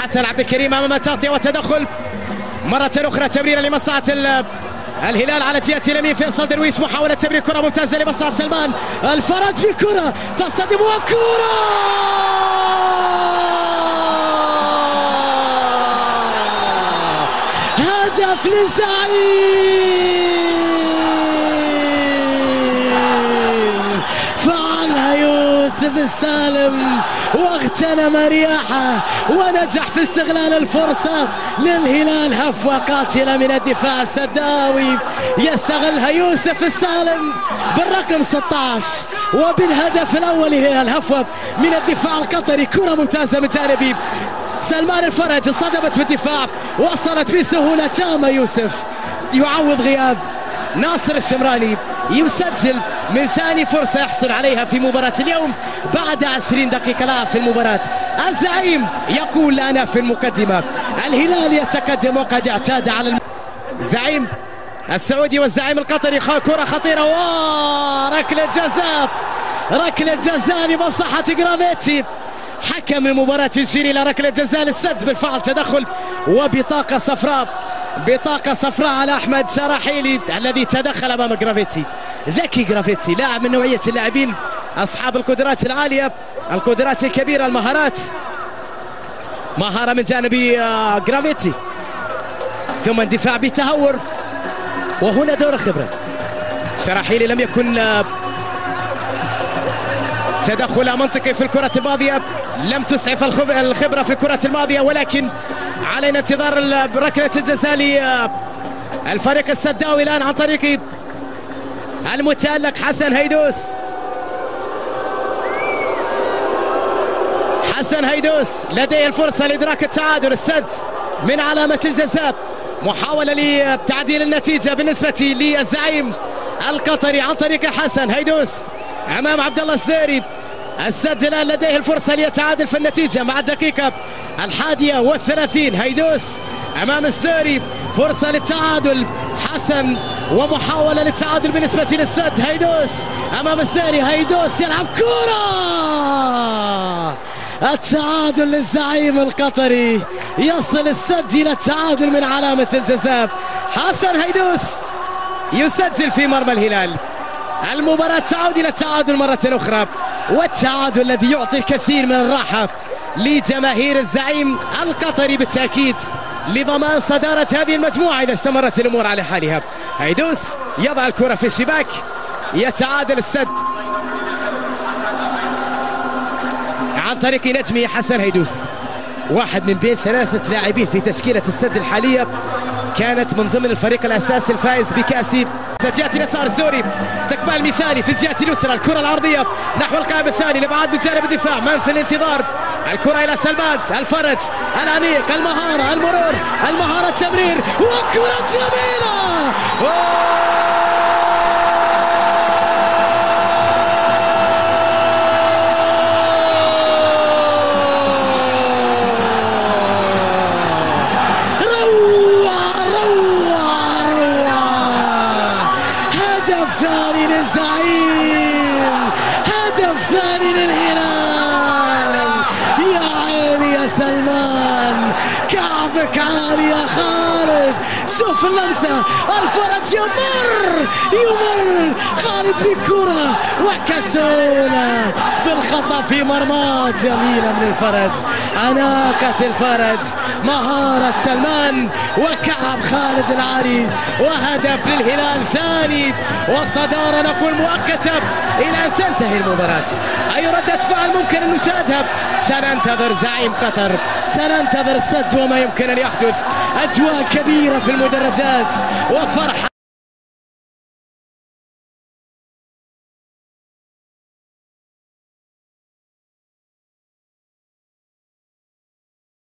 حسن عبد الكريم امام تغطيه وتدخل مره اخرى، تمريره لمصلحه الهلال على جهه اليمين. فيصل درويش محاوله تمرير كره ممتازه لمصلحه سلمان الفرج بكره تصطدم وكره هدف للزعيم، فعلها يوسف السالم واغتنم رياحه ونجح في استغلال الفرصة للهلال. هفوة قاتلة من الدفاع السداوي يستغلها يوسف السالم بالرقم 16 وبالهدف الأول للهلال. هفوة من الدفاع القطري، كرة ممتازة من جانب سلمان الفرج، صدمت بالدفاع وصلت بسهولة تامة. يوسف يعوض غياب ناصر الشمراني، يسجل من ثاني فرصة يحصل عليها في مباراة اليوم بعد 20 دقيقة لعب في المباراة. الزعيم يقول أنا في المقدمة، الهلال يتقدم وقد اعتاد على الزعيم السعودي والزعيم القطري. كرة خطيرة وركلة جزاء، ركلة جزاء لمصلحة جرافيتي. حكم المباراة يشير إلى ركلة جزاء للسد، بالفعل تدخل وبطاقة صفراء، بطاقة صفراء على أحمد شراحيلي الذي تدخل أمام جرافيتي. ذكي جرافيتي، لاعب من نوعية اللاعبين أصحاب القدرات العالية، القدرات الكبيرة، المهارات، مهارة من جانب جرافيتي، ثم الدفاع بتهور، وهنا دور الخبرة. شراحيلي لم يكن تدخل منطقي في الكرة الماضية، لم تسعف الخبرة في الكرة الماضية، ولكن علينا انتظار ركلة الجزاء للفريق السداوي الآن عن طريق المتألق حسن هيدوس. حسن هيدوس لديه الفرصة لإدراك التعادل. السد من علامة الجزاء، محاولة لتعديل النتيجة بالنسبة للزعيم القطري عن طريق حسن هيدوس أمام عبد الله السديري. السد الآن لديه الفرصة ليتعادل في النتيجة مع الدقيقة 31. هيدوس أمام السديري، فرصة للتعادل. حسن ومحاولة للتعادل بالنسبة للسد. هيدوس أمام السديري، هيدوس يلعب كرة، التعادل للزعيم القطري، يصل السد إلى التعادل من علامة الجزاء. حسن هيدوس يسجل في مرمى الهلال. المباراة تعود إلى التعادل مرة أخرى، والتعادل الذي يعطي الكثير من الراحة لجماهير الزعيم القطري بالتأكيد لضمان صدارة هذه المجموعة إذا استمرت الأمور على حالها. هيدوس يضع الكرة في الشباك، يتعادل السد عن طريق نجمي حسن هيدوس، واحد من بين 3 لاعبين في تشكيلة السد الحالية، كانت من ضمن الفريق الأساسي الفائز بكأس. جهة اليسار الزوري، استقبال مثالي في الجهة اليسرى، الكرة العرضية نحو القائم الثاني لبعاد من جانب الدفاع، من في الانتظار، الكرة إلى سلمان الفرج، الأنيق، المهارة، المرور، المهارة، التمرير، وكرة جميلة. ثاني للزعيم، هدف ثاني للهلال. يا عيني يا سلمان، كعبك عالي يا خالد. شوف اللمسة، الفرج يمر خالد بكرة وكسولة بالخطأ في مرمى، جميلة من الفرج، أناقة الفرج، مهارة سلمان وكعب خالد العالي، وهدف للهلال ثاني، وصدارة نقول مؤقتة إلى أن تنتهي المباراة. أي ردة فعل ممكن أن نشاهدها؟ سننتظر زعيم قطر، سننتظر السد وما يمكن أن يحدث. أجواء كبيرة في المدرجات وفرحة.